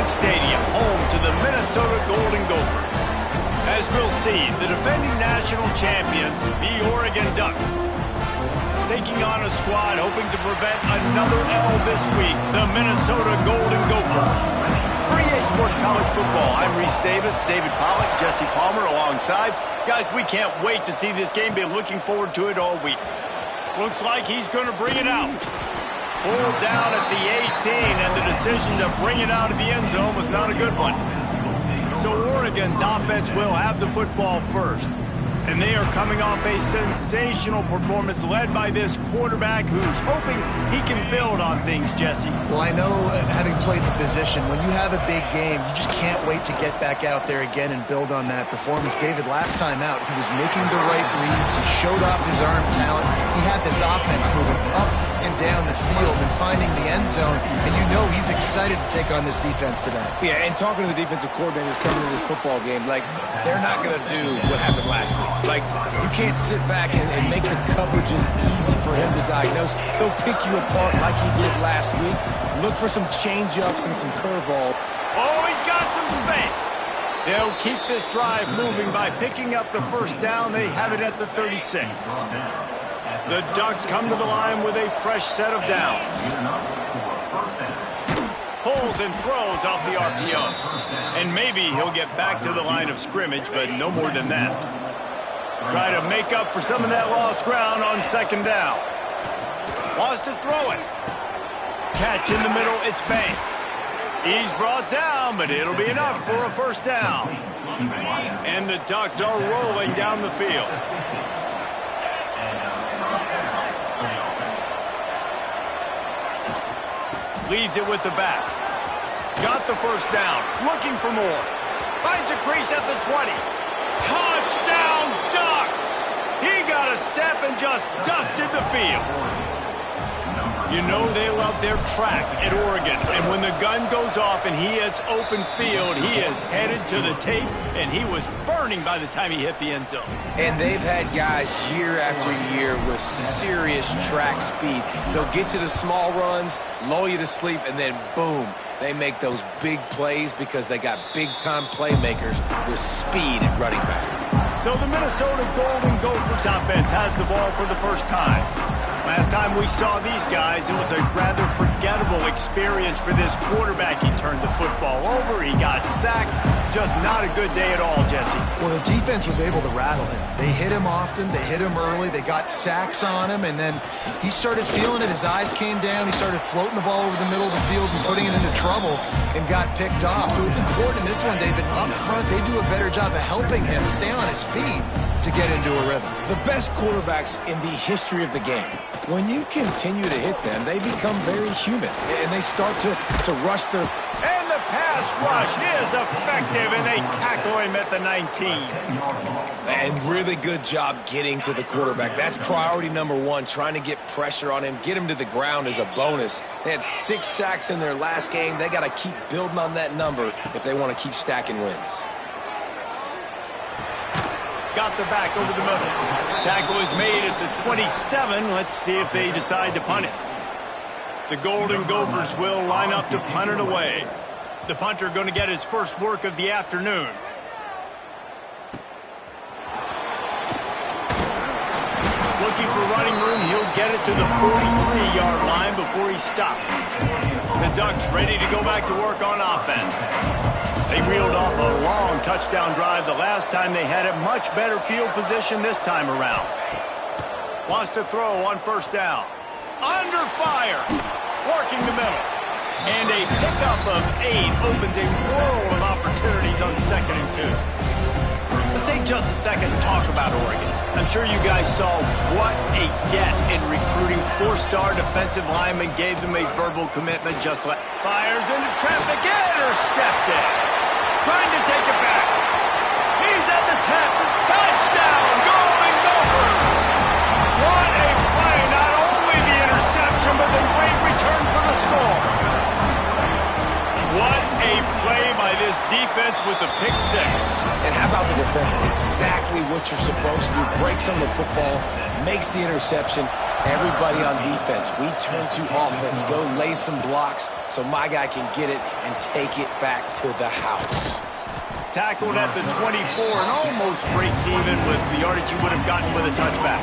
Bank Stadium, home to the Minnesota Golden Gophers. As we'll see, the defending national champions, the Oregon Ducks, taking on a squad hoping to prevent another L this week, the Minnesota Golden Gophers. For EA Sports College Football, I'm Reese Davis, David Pollack, Jesse Palmer alongside. Guys, we can't wait to see this game. Been looking forward to it all week. Looks like he's going to bring it out. Pulled down at the 18, and the decision to bring it out of the end zone was not a good one. So Oregon's offense will have the football first. And they are coming off a sensational performance led by this quarterback who's hoping he can build on things, Jesse. Well, I know, having played the position, when you have a big game, you just can't wait to get back out there again and build on that performance. David, last time out, he was making the right reads. He showed off his arm talent. He had this offense moving up and down the field and finding the end zone, and you know he's excited to take on this defense today. Yeah, and talking to the defensive coordinators coming to this football game, like, they're not going to do what happened last week. Like, you can't sit back and make the coverages easy for him to diagnose. He'll pick you apart like he did last week. Look for some change-ups and some curveball. Oh, he's got some space. They'll keep this drive moving by picking up the first down. They have it at the 36. The Ducks come to the line with a fresh set of downs. Pulls and throws off the RPO. And maybe he'll get back to the line of scrimmage, but no more than that. Try to make up for some of that lost ground on second down. Wants to throw it. Catch in the middle, it's Banks. He's brought down, but it'll be enough for a first down. And the Ducks are rolling down the field. Leaves it with the back. Got the first down. Looking for more. Finds a crease at the 20. Touchdown, Ducks! He got a step and just dusted the field. You know they love their track at Oregon. And when the gun goes off and he hits open field, he is headed to the tape, and he was burning by the time he hit the end zone. And they've had guys year after year with serious track speed. They'll get to the small runs, lull you to sleep, and then boom, they make those big plays because they got big-time playmakers with speed at running back. So the Minnesota Golden Gophers offense has the ball for the first time. Last time we saw these guys, it was a rather forgettable experience for this quarterback. He turned the football over, he got sacked. Just not a good day at all, Jesse. Well, the defense was able to rattle him. They hit him often, they hit him early, they got sacks on him, and then he started feeling it. His eyes came down, he started floating the ball over the middle of the field and putting it into trouble and got picked off. So it's important in this one, David, up front, they do a better job of helping him stay on his feet to get into a rhythm. The best quarterbacks in the history of the game, when you continue to hit them, they become very human, and they start to rush their... And the pass rush is effective, and they tackle him at the 19. And really good job getting to the quarterback. That's priority number one, trying to get pressure on him, get him to the ground is a bonus. They had 6 sacks in their last game. They got to keep building on that number if they want to keep stacking wins. Got the back over the middle. Tackle is made at the 27. Let's see if they decide to punt it. The Golden Gophers will line up to punt it away. The punter going to get his first work of the afternoon. Looking for running room. He'll get it to the 43-yard line before he stopped. The Ducks ready to go back to work on offense. They reeled off a long touchdown drive the last time they had it. Much better field position this time around. Wants to throw on first down. Under fire. Working the middle. And a pickup of 8 opens a world of opportunities on 2nd and 2. Let's take just a second to talk about Oregon. I'm sure you guys saw what a get in recruiting. 4-star defensive lineman gave them a verbal commitment just like... Fires into traffic. Intercepted. Trying to take it back. He's at the 10. Touchdown, Golden Gophers. What a play. Not only the interception, but the great return for the score. What a play by this defense with the pick 6. And how about the defender? Exactly what you're supposed to do. Breaks on the football, makes the interception. Everybody on defense, we turn to offense. Go lay some blocks so my guy can get it and take it back to the house. Tackled at the 24 and almost breaks even with the yardage he would have gotten with a touchback.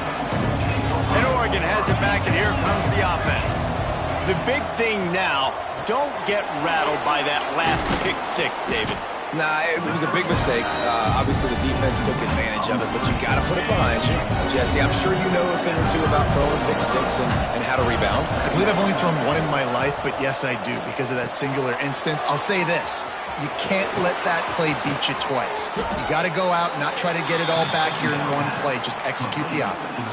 And Oregon has it back, and here comes the offense. The big thing now, don't get rattled by that last pick six, David. Nah, it was a big mistake. Obviously, the defense took advantage of it, but you got to put it behind you. Jesse, I'm sure you know a thing or two about throwing pick six and how to rebound. I believe I've only thrown one in my life, but yes, I do, because of that singular instance. I'll say this. You can't let that play beat you twice. You got to go out and not try to get it all back here in one play. Just execute the offense.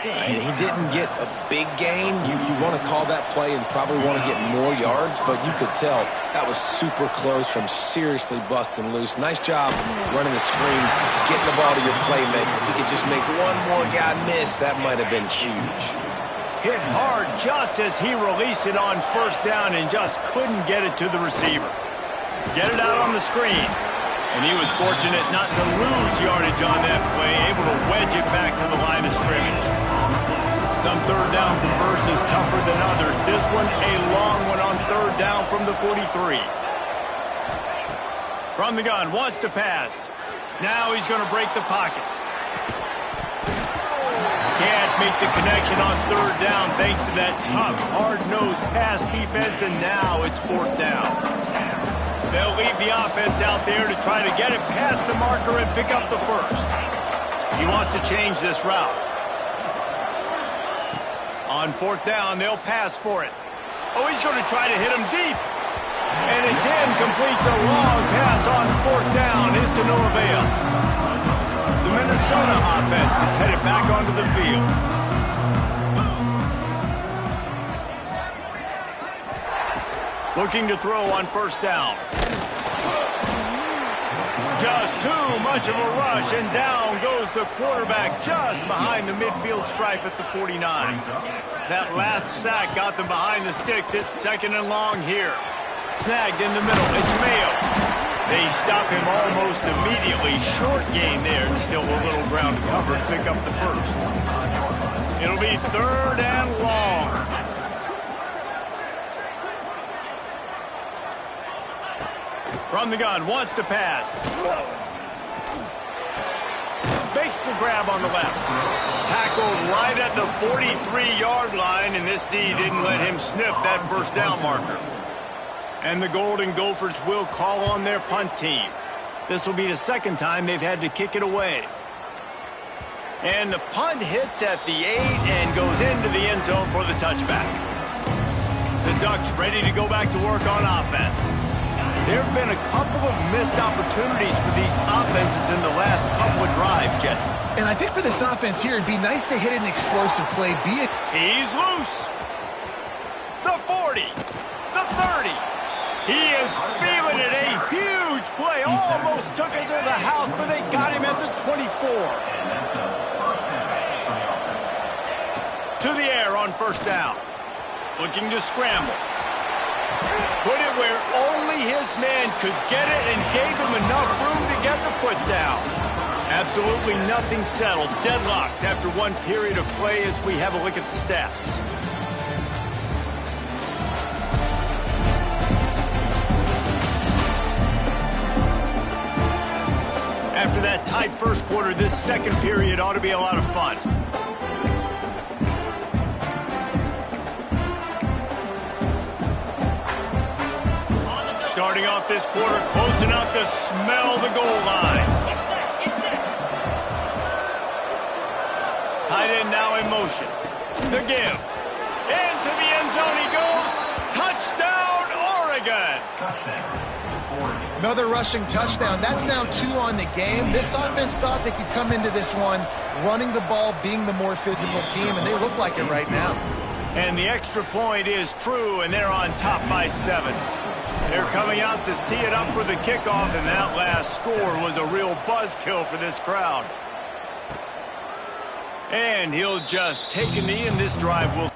And he didn't get a big gain. You want to call that play and probably want to get more yards, but you could tell that was super close from seriously busting loose. Nice job running the screen, getting the ball to your playmaker. If he could just make one more guy miss, that might have been huge. Hit hard just as he released it on first down and just couldn't get it to the receiver. Get it out on the screen. And he was fortunate not to lose yardage on that play, able to wedge it back to the line of scrimmage. Some third down conversions tougher than others. This one a long one on third down from the 43. From the gun, wants to pass. Now he's going to break the pocket. Can't make the connection on third down thanks to that tough, hard-nosed pass defense, and now it's fourth down. They'll leave the offense out there to try to get it past the marker and pick up the first. He wants to change this route. On fourth down, they'll pass for it. Oh, he's going to try to hit him deep. And it's incomplete. The long pass on fourth down is to no avail. The Minnesota offense is headed back onto the field. Looking to throw on first down. Just too much of a rush, and down goes the quarterback just behind the midfield stripe at the 49. That last sack got them behind the sticks. It's second and long here. Snagged in the middle. It's Mayo. They stop him almost immediately. Short gain there. Still a little ground to cover to pick up the first. It'll be third and long. From the gun, wants to pass. Makes the grab on the left. Tackled right at the 43-yard line, and this D didn't let him sniff that first down marker. And the Golden Gophers will call on their punt team. This will be the second time they've had to kick it away. And the punt hits at the 8 and goes into the end zone for the touchback. The Ducks ready to go back to work on offense. There have been a couple of missed opportunities for these offenses in the last couple of drives, Jesse. And I think for this offense here, it'd be nice to hit an explosive play. He's loose. The 40. The 30. He is feeling it. A huge play. Almost took it to the house, but they got him at the 24. To the air on first down. Looking to scramble. Put it where only his man could get it and gave him enough room to get the foot down. Absolutely nothing settled. Deadlocked after one period of play as we have a look at the stats. After that tight first quarter, this second period ought to be a lot of fun. Starting off this quarter, close enough to smell the goal line. Tight end now in motion. The give. Into the end zone he goes. Touchdown, Oregon. Another rushing touchdown. That's now 2 on the game. This offense thought they could come into this one running the ball, being the more physical team, and they look like it right now. And the extra point is true, and they're on top by 7. They're coming out to tee it up for the kickoff, and that last score was a real buzzkill for this crowd. And he'll just take a knee, and this drive will...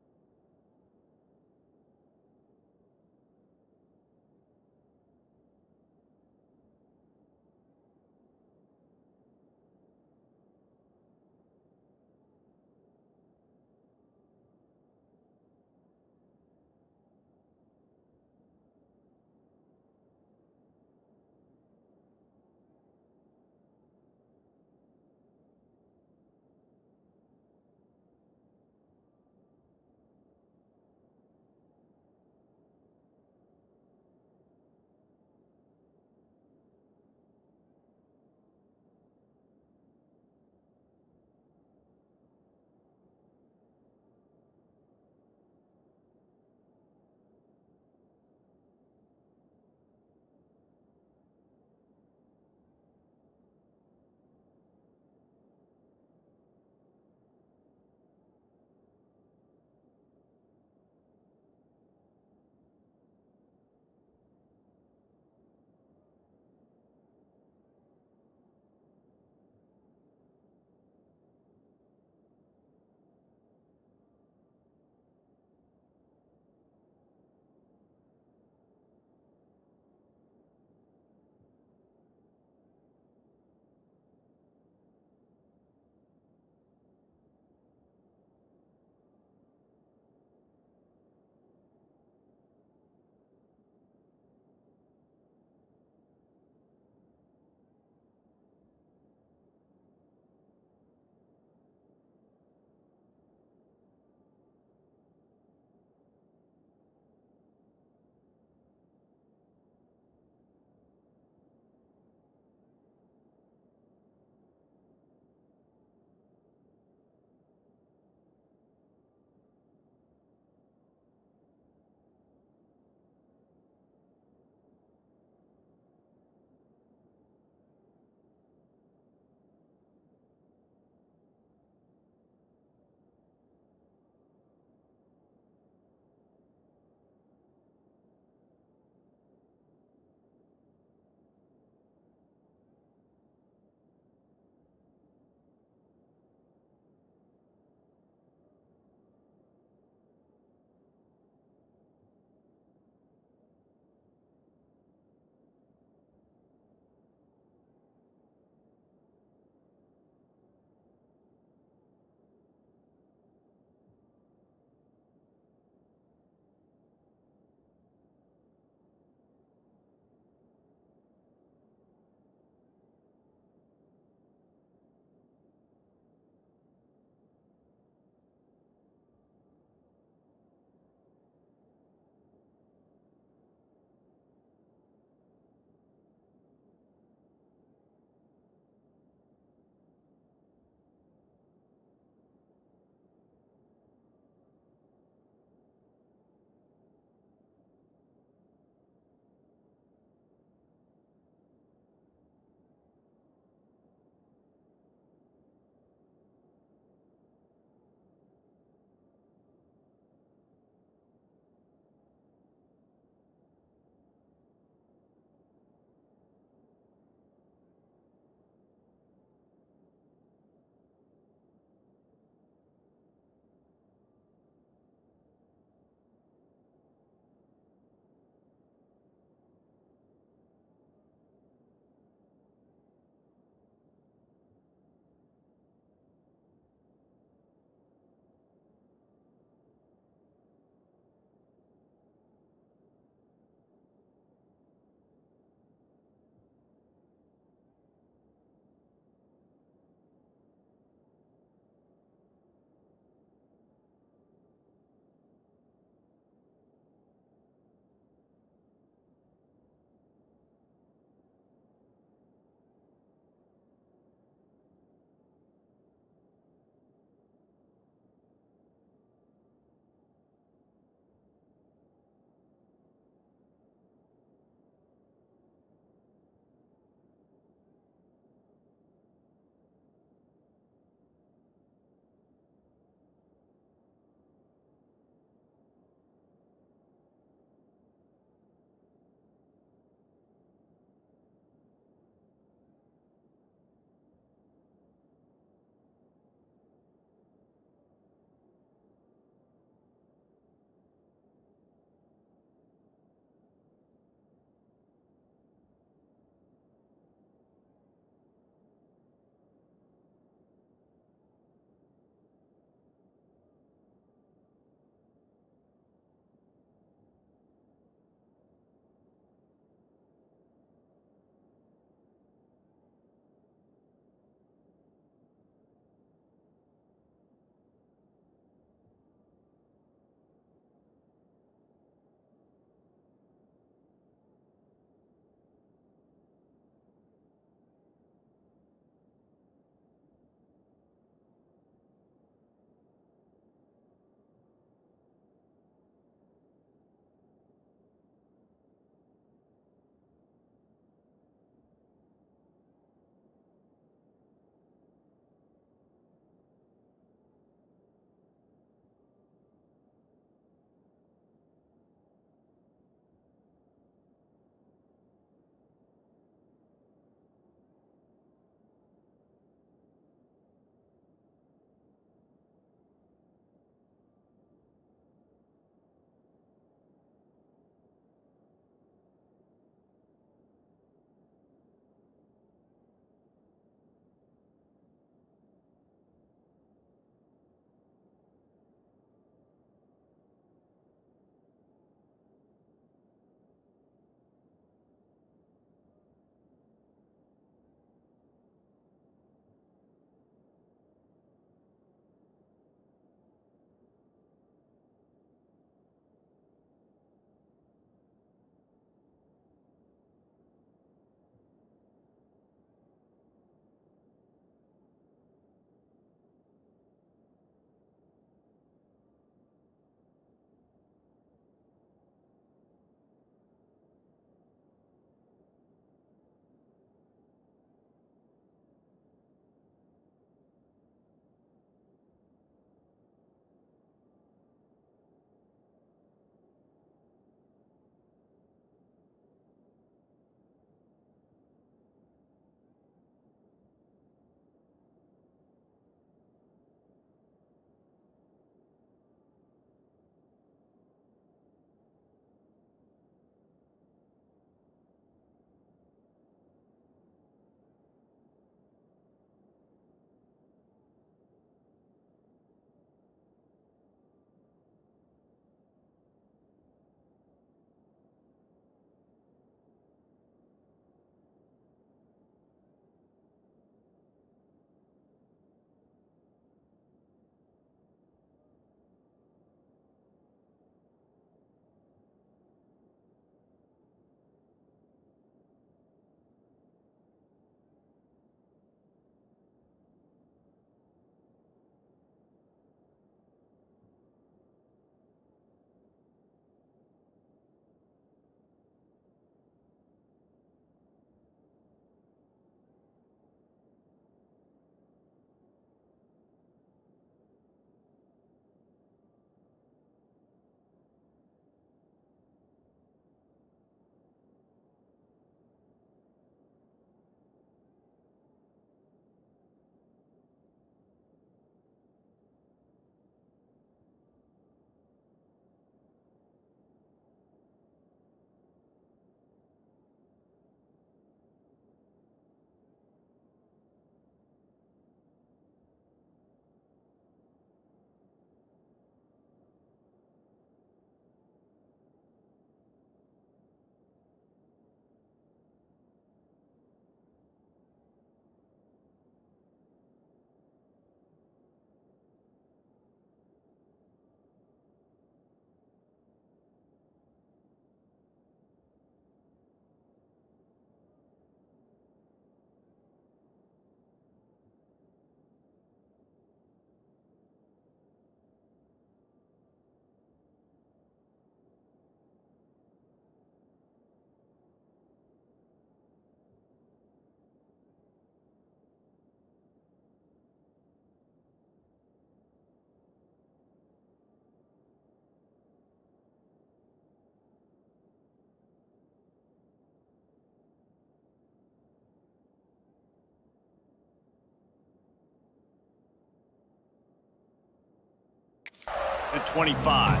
the 25.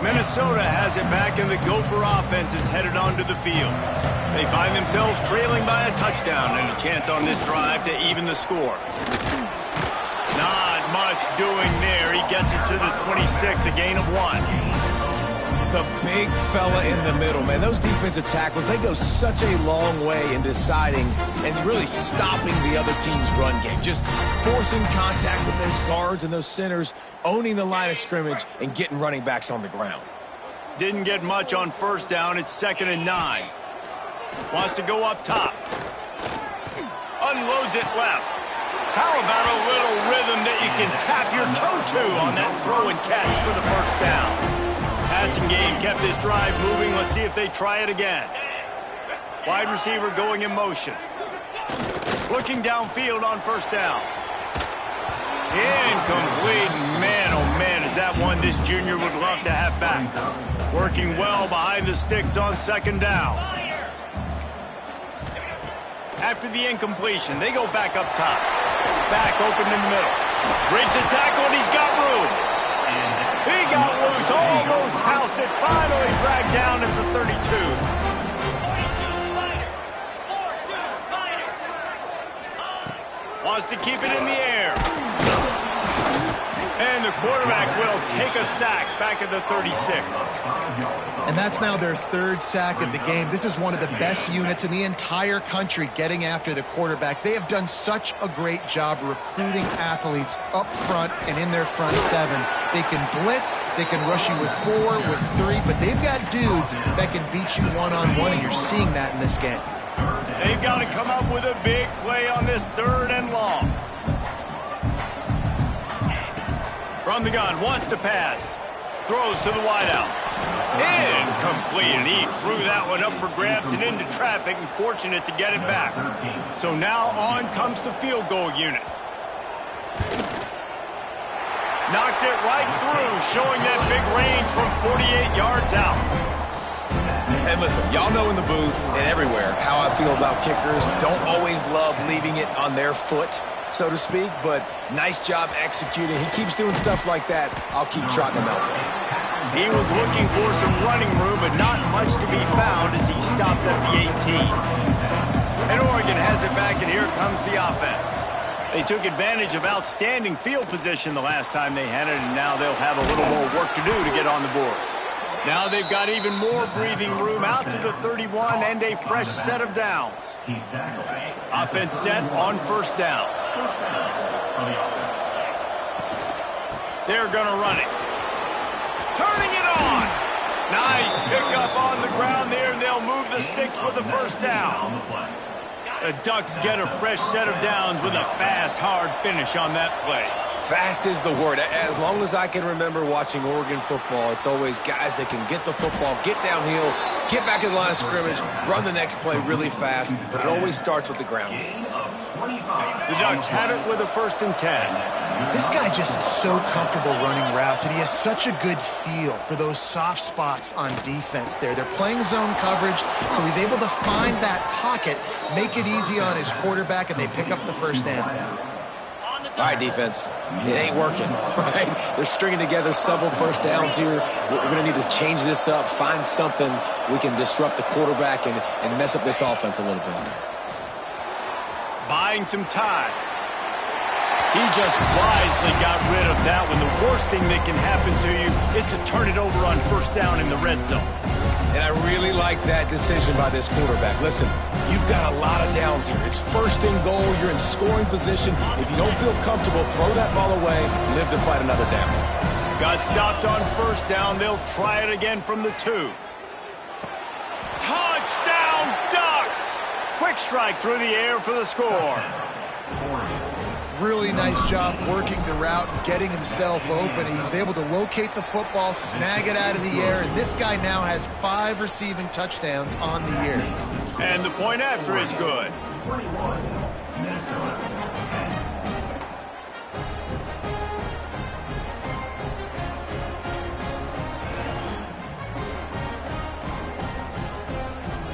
Minnesota has it back, and the Gopher offense is headed onto the field. They find themselves trailing by a touchdown and a chance on this drive to even the score. Not much doing there. He gets it to the 26, a gain of 1. The big fella in the middle, man. Those defensive tackles, they go such a long way in deciding and really stopping the other team's run game. Just forcing contact with those guards and those centers, owning the line of scrimmage, and getting running backs on the ground. Didn't get much on first down. It's 2nd and 9. Wants to go up top. Unloads it left. How about a little rhythm that you can tap your toe to on that throw and catch for the first down? Passing game kept this drive moving. Let's see if they try it again. Wide receiver going in motion. Looking downfield on first down. Incomplete. Man, oh man, is that one this junior would love to have back. Working well behind the sticks on 2nd down. After the incompletion, they go back up top. Back open in the middle. Breaks the tackle, and he's got room. He got loose, almost housed it, finally dragged down at the 32. Wants to keep it in the air. And the quarterback will take a sack back at the 36. And that's now their 3rd sack of the game. This is one of the best units in the entire country getting after the quarterback. They have done such a great job recruiting athletes up front and in their front 7. They can blitz, they can rush you with 4, with 3, but they've got dudes that can beat you one-on-one, and you're seeing that in this game. They've got to come up with a big play on this 3rd and long. From the gun, wants to pass. Throws to the wideout. Incomplete, and he threw that one up for grabs and into traffic, and fortunate to get it back. So now on comes the field goal unit. Knocked it right through, showing that big range from 48 yards out. And listen, y'all know in the booth and everywhere how I feel about kickers. Don't always love leaving it on their foot, so to speak, but nice job executing. He keeps doing stuff like that. I'll keep trotting him out there. He was looking for some running room, but not much to be found as he stopped at the 18. And Oregon has it back, and here comes the offense. They took advantage of outstanding field position the last time they had it, and now they'll have a little more work to do to get on the board. Now they've got even more breathing room out to the 31 and a fresh set of downs. Offense set on first down. They're going to run it. Turning it on. Nice pickup on the ground there, and they'll move the sticks with the first down. The Ducks get a fresh set of downs with a fast, hard finish on that play. Fast is the word. As long as I can remember watching Oregon football, it's always guys that can get the football, get downhill, get back in the line of scrimmage, run the next play really fast, but it always starts with the ground game. The Ducks have it with a 1st and 10. This guy just is so comfortable running routes, and he has such a good feel for those soft spots on defense there. They're playing zone coverage, so he's able to find that pocket, make it easy on his quarterback, and they pick up the first down. All right, defense, it ain't working, right? They're stringing together several first downs here. We're going to need to change this up, find something we can disrupt the quarterback and mess up this offense a little bit. Buying some time. He just wisely got rid of that one. The worst thing that can happen to you is to turn it over on first down in the red zone. And I really like that decision by this quarterback. Listen, you've got a lot of downs here. It's 1st and goal. You're in scoring position. If you don't feel comfortable, throw that ball away. Live to fight another down. Got stopped on first down. They'll try it again from the 2. Touchdown, Ducks! Quick strike through the air for the score. Really nice job working the route and getting himself open. He was able to locate the football, snag it out of the air, and this guy now has 5 receiving touchdowns on the year. And the point after is good.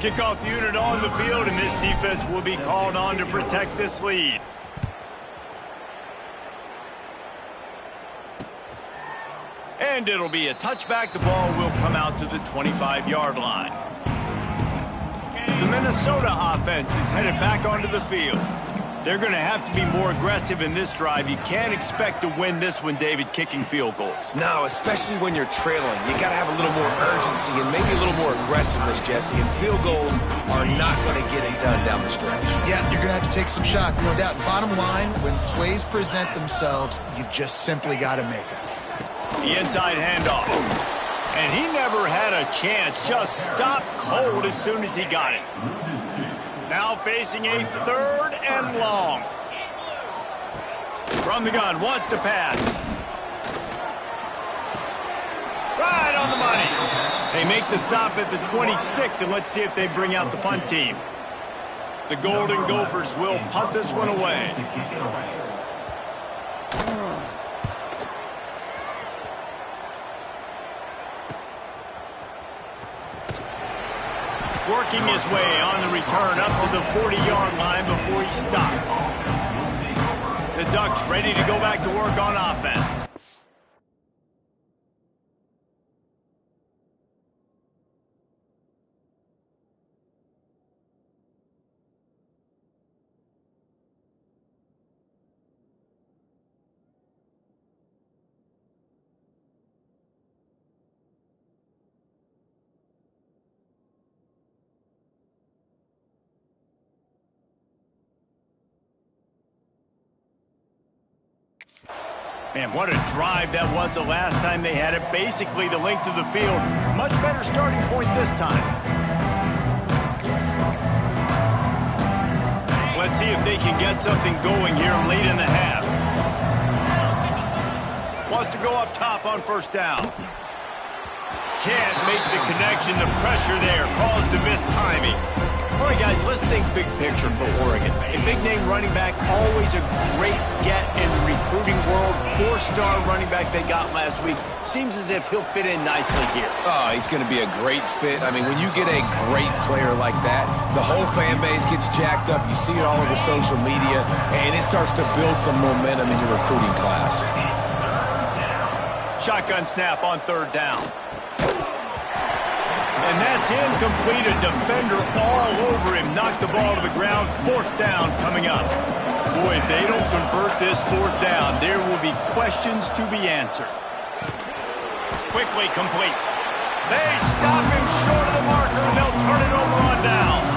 Kickoff unit on the field, and this defense will be called on to protect this lead. And it'll be a touchback. The ball will come out to the 25-yard line. The Minnesota offense is headed back onto the field. They're going to have to be more aggressive in this drive. You can't expect to win this one, David, kicking field goals. No, especially when you're trailing. You got to have a little more urgency and maybe a little more aggressiveness, Jesse. And field goals are not going to get it done down the stretch. Yeah, you're going to have to take some shots, no doubt. Bottom line, when plays present themselves, you've just simply got to make them. The inside handoff. And he never had a chance. Just stopped cold as soon as he got it. Now facing a 3rd and long. From the gun, wants to pass. Right on the money. They make the stop at the 26, and let's see if they bring out the punt team. The Golden Gophers will punt this one away. Working his way on the return up to the 40-yard line before he stopped. The Ducks ready to go back to work on offense. Man, what a drive that was the last time they had it. Basically the length of the field. Much better starting point this time. Let's see if they can get something going here late in the half. Wants to go up top on 1st down. Can't make the connection. The pressure there caused the missed timing. All right, guys, let's think big picture for Oregon. A big-name running back, always a great get in the recruiting world. 4-star running back they got last week. Seems as if he'll fit in nicely here. Oh, he's going to be a great fit. I mean, when you get a great player like that, the whole fan base gets jacked up. You see it all over social media, and it starts to build some momentum in your recruiting class. Shotgun snap on 3rd down. And that's incomplete. A defender all over him. Knocked the ball to the ground. 4th down coming up. Boy, if they don't convert this 4th down, there will be questions to be answered. Quickly complete. They stop him short of the marker, and they'll turn it over on downs.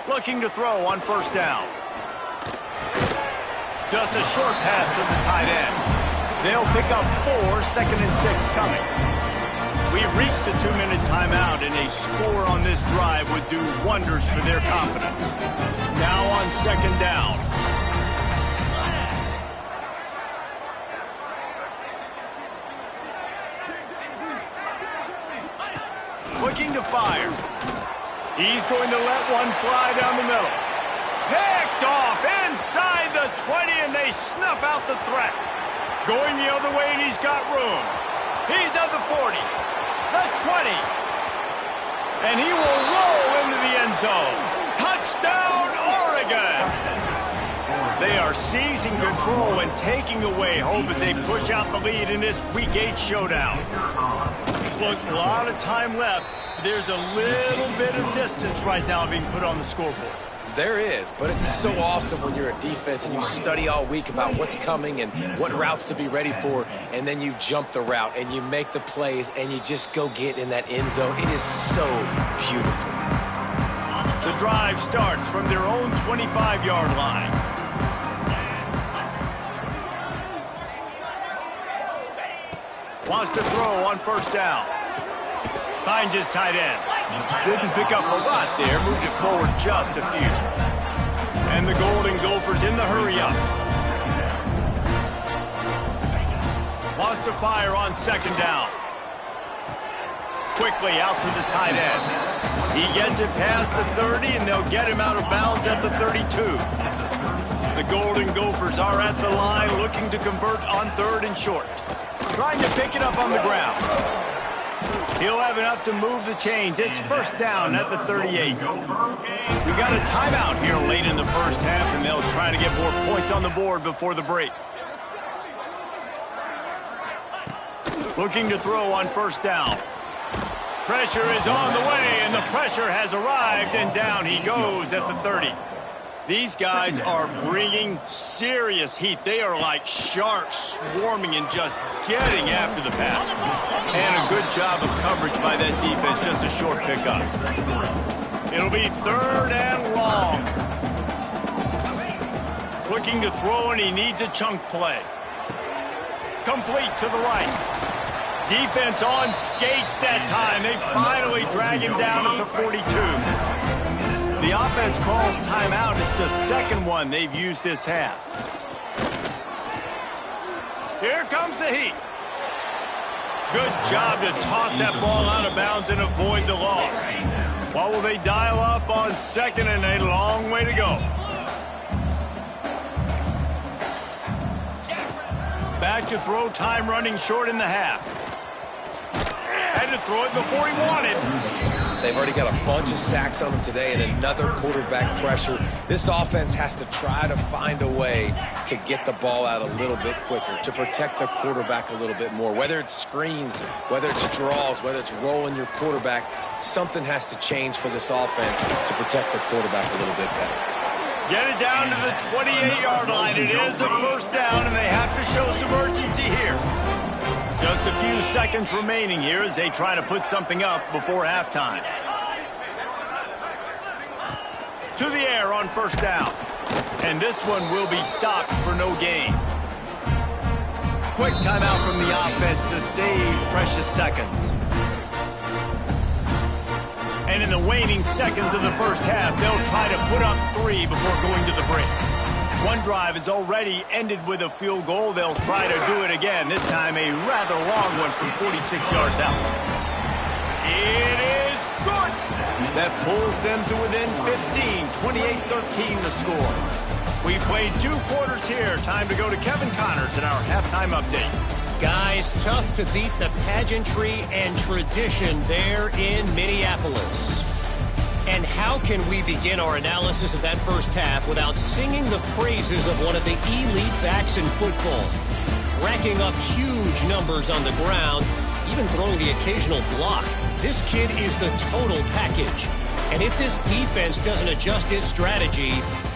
Looking to throw on 1st down. Just a short pass to the tight end. They'll pick up 4, 2nd and 6 coming. We've reached the 2-minute timeout, and a score on this drive would do wonders for their confidence. Now on 2nd down. Looking to fire. He's going to let one fly down the middle. Picked off inside the 20, and they snuff out the threat. Going the other way, and he's got room. He's at the 40, the 20, and he will roll into the end zone. Touchdown, Oregon! They are seizing control and taking away hope as they push out the lead in this Week 8 showdown. Look, a lot of time left. There's a little bit of distance right now being put on the scoreboard. There is, but it's so awesome when you're a defense and you study all week about what's coming and what routes to be ready for, and then you jump the route and you make the plays and you just go get in that end zone. It is so beautiful. The drive starts from their own 25-yard line. Wants to throw on 1st down. Finds his tight end. Didn't pick up a lot there. Moved it forward just a few. And the Golden Gophers in the hurry-up. Wants to fire on 2nd down. Quickly out to the tight end. He gets it past the 30, and they'll get him out of bounds at the 32. The Golden Gophers are at the line looking to convert on 3rd and short. Trying to pick it up on the ground. He'll have enough to move the chains. It's first down at the 38. We got a timeout here late in the first half, and they'll try to get more points on the board before the break. Looking to throw on first down. Pressure is on the way, and the pressure has arrived, and down he goes at the 30. These guys are bringing serious heat. They are like sharks swarming and just getting after the pass. And a good job of coverage by that defense, just a short pickup. It'll be third and long. Looking to throw, and he needs a chunk play. Complete to the right. Defense on skates that time. They finally drag him down at the 42. The offense calls timeout. It's the second one they've used this half. Here comes the heat. Good job to toss that ball out of bounds and avoid the loss. What will they dial up on second and a long way to go? Back to throw, time running short in the half. Had to throw it before he wanted. They've already got a bunch of sacks on them today and another quarterback pressure. This offense has to try to find a way to get the ball out a little bit quicker, to protect the quarterback a little bit more. Whether it's screens, whether it's draws, whether it's rolling your quarterback, something has to change for this offense to protect the quarterback a little bit better. Get it down to the 28-yard line. It is a first down, and they have to show some urgency here. Just a few seconds remaining here as they try to put something up before halftime. To the air on first down. And this one will be stopped for no gain. Quick timeout from the offense to save precious seconds. And in the waning seconds of the first half, they'll try to put up 3 before going to the break. One drive has already ended with a field goal. They'll try to do it again, this time a rather long one from 46 yards out. It is good. That pulls them to within 15, 28-13 the score. We played 2 quarters here. Time to go to Kevin Connors in our halftime update. Guys, tough to beat the pageantry and tradition there in Minneapolis. And how can we begin our analysis of that first half without singing the praises of one of the elite backs in football? Racking up huge numbers on the ground, even throwing the occasional block. This kid is the total package. And if this defense doesn't adjust its strategy,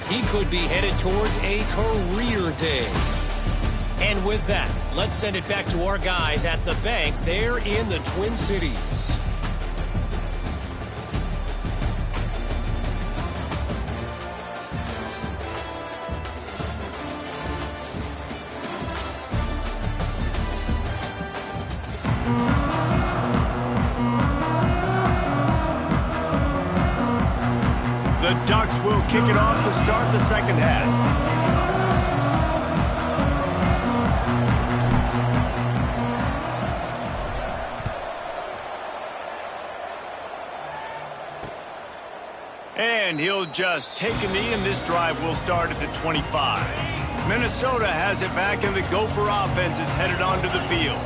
he could be headed towards a career day. And with that, let's send it back to our guys at the bank there in the Twin Cities. The Ducks will kick it off to start the second half. And he'll just take a knee, and this drive will start at the 25. Minnesota has it back, and the Gopher offense is headed onto the field.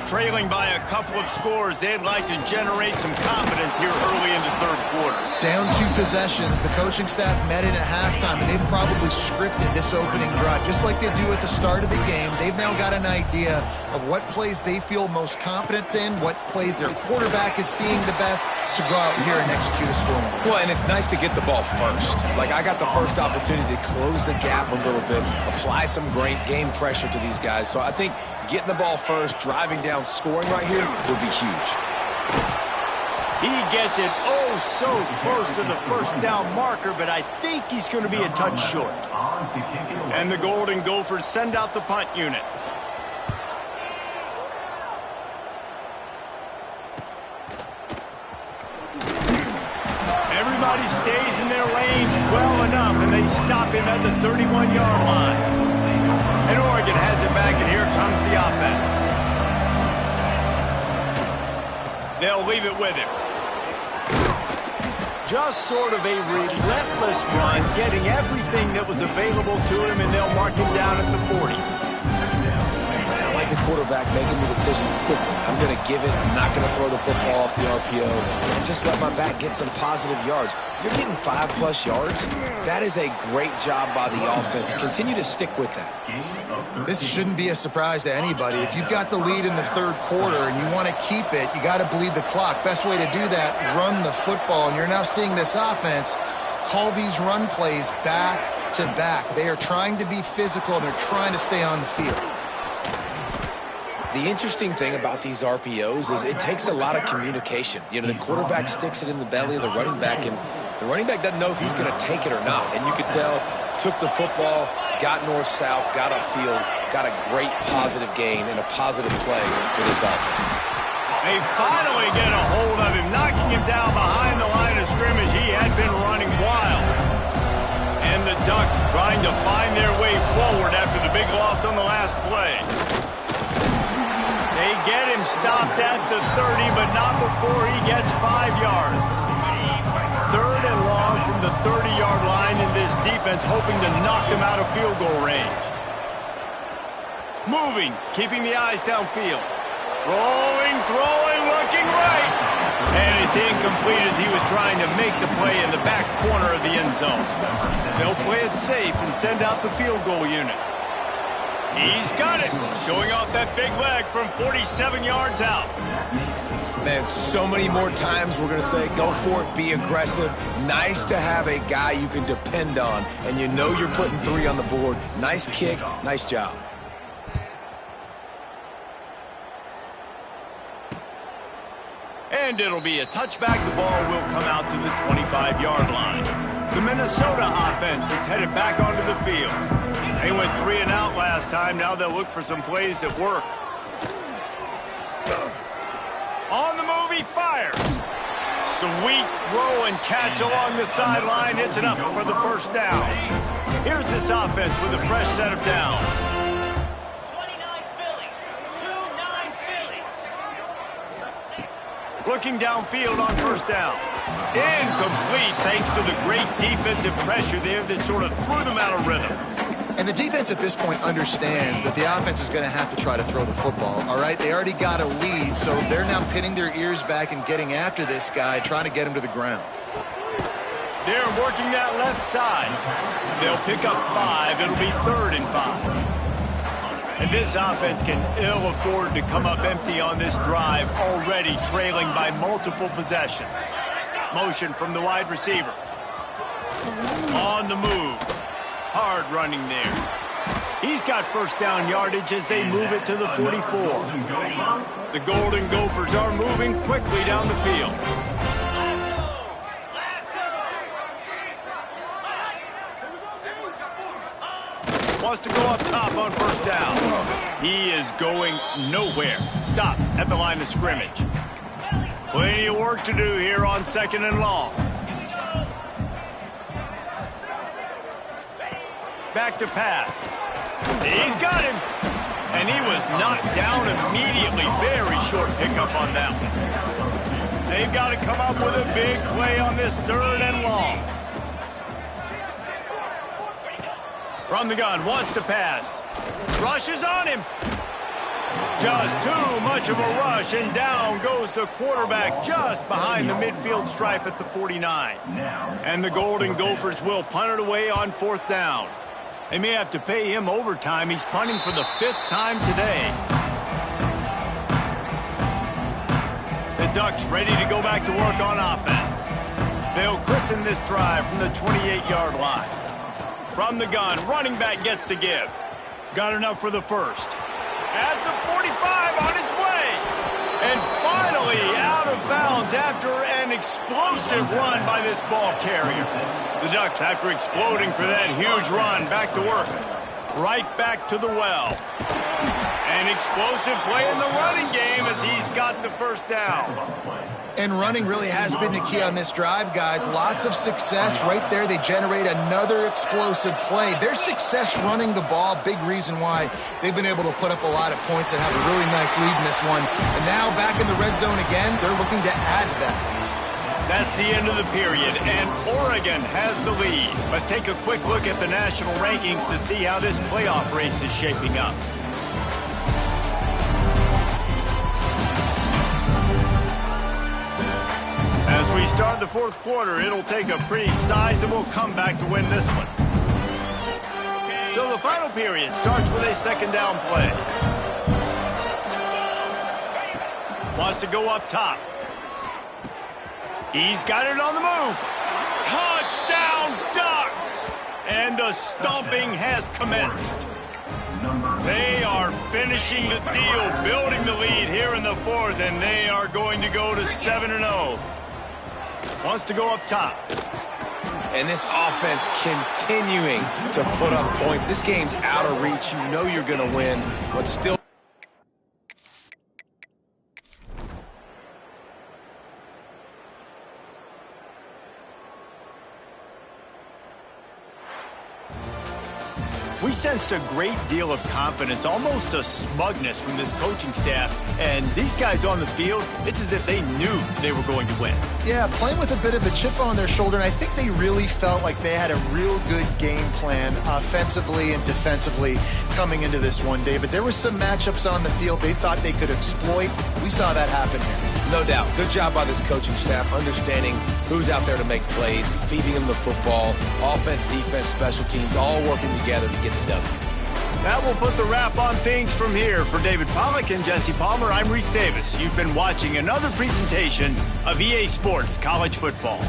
Trailing by a couple of scores, they'd like to generate some confidence here early in the third quarter. Down 2 possessions. The coaching staff met in at halftime, and they've probably scripted this opening drive. Just like they do at the start of the game, they've now got an idea of what plays they feel most confident in, what plays their quarterback is seeing the best to go out here and execute a scoring. Well, and it's nice to get the ball first. Like, I got the first opportunity to close the gap a little bit, apply some great game pressure to these guys. So I think getting the ball first, driving down, scoring right here would be huge. He gets it oh so close to the first down marker, but I think he's going to be a touch short. And the Golden Gophers send out the punt unit. Everybody stays in their lanes well enough, and they stop him at the 31-yard line. And Oregon has it back, and here comes the offense. They'll leave it with him. Just sort of a relentless run, getting everything that was available to him, and they'll mark him down at the 40. I like the quarterback making the decision quickly. I'm going to give it. I'm not going to throw the football off the RPO and just let my back get some positive yards. You're getting 5+ yards. That is a great job by the offense. Continue to stick with that. This shouldn't be a surprise to anybody. If you've got the lead in the third quarter and you want to keep it, you got to bleed the clock. Best way to do that, run the football. And you're now seeing this offense call these run plays back to back. They are trying to be physical and they're trying to stay on the field. The interesting thing about these RPOs is it takes a lot of communication. You know, the quarterback sticks it in the belly of the running back, and the running back doesn't know if he's going to take it or not. And you could tell, took the football, got north-south, got upfield, got a great positive gain and a positive play for this offense. They finally get a hold of him, knocking him down behind the line of scrimmage. He had been running wild. And the Ducks trying to find their way forward after the big loss on the last play. They get him stopped at the 30, but not before he gets 5 yards. 3rd and long from the 30-yard line, in this defense hoping to knock them out of field goal range. Moving, keeping the eyes downfield. Rolling, throwing, looking right. And it's incomplete as he was trying to make the play in the back corner of the end zone. They'll play it safe and send out the field goal unit. He's got it, showing off that big leg from 47 yards out. Man, so many more times we're going to say, go for it, be aggressive. Nice to have a guy you can depend on, and you know you're putting 3 on the board. Nice kick, nice job. And it'll be a touchback. The ball will come out to the 25-yard line. The Minnesota offense is headed back onto the field. They went 3 and out last time. Now they'll look for some plays that work. On the move, he fires. Sweet throw and catch along the sideline. It's enough for the first down. Here's this offense with a fresh set of downs. 29 Philly. 2-9 Philly. Looking downfield on first down. Incomplete thanks to the great defensive pressure there that sort of threw them out of rhythm. And the defense at this point understands that the offense is going to have to try to throw the football, all right? They already got a lead, so they're now pinning their ears back and getting after this guy, trying to get him to the ground. They're working that left side. They'll pick up 5. It'll be 3rd and 5. And this offense can ill afford to come up empty on this drive, already trailing by multiple possessions. Motion from the wide receiver. On the move. Hard running there. He's got first down yardage as they move it to the 44. The Golden Gophers are moving quickly down the field. Wants to go up top on first down. He is going nowhere. Stop at the line of scrimmage. Plenty of work to do here on 2nd and long. Back to pass. He's got him. And he was knocked down immediately. Very short pickup on that one. They've got to come up with a big play on this 3rd and long. From the gun, wants to pass. Rushes on him. Just too much of a rush, and down goes the quarterback just behind the midfield stripe at the 49. And the Golden Gophers will punt it away on 4th down. They may have to pay him overtime. He's punting for the 5th time today. The Ducks ready to go back to work on offense. They'll christen this drive from the 28-yard line. From the gun, running back gets to give. Got enough for the first. At the 45, on its way. And finally out of bounds after an explosive run by this ball carrier. The Ducks, after exploding for that huge run, back to work. Right back to the well. An explosive play in the running game as he's got the first down. And running really has been the key on this drive, guys. Lots of success right there. They generate another explosive play. Their success running the ball, big reason why they've been able to put up a lot of points and have a really nice lead in this one. And now back in the red zone again, they're looking to add that. That's the end of the period, and Oregon has the lead. Let's take a quick look at the national rankings to see how this playoff race is shaping up. As we start the fourth quarter, it'll take a pretty sizable comeback to win this one. So the final period starts with a second down play. Wants to go up top. He's got it on the move. Touchdown, Ducks! And the stomping has commenced. They are finishing the deal, building the lead here in the fourth, and they are going to go to 7-0. Wants to go up top. And this offense continuing to put up points. This game's out of reach. You know you're going to win, but still. We sensed a great deal of confidence, almost a smugness from this coaching staff. And these guys on the field, it's as if they knew they were going to win. Yeah, playing with a bit of a chip on their shoulder, and I think they really felt like they had a real good game plan offensively and defensively coming into this one, David. There were some matchups on the field they thought they could exploit. We saw that happen here. No doubt. Good job by this coaching staff, understanding who's out there to make plays, feeding them the football, offense, defense, special teams, all working together to get the W. That will put the wrap on things from here. For David Pollack and Jesse Palmer, I'm Reese Davis. You've been watching another presentation of EA Sports College Football.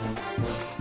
it.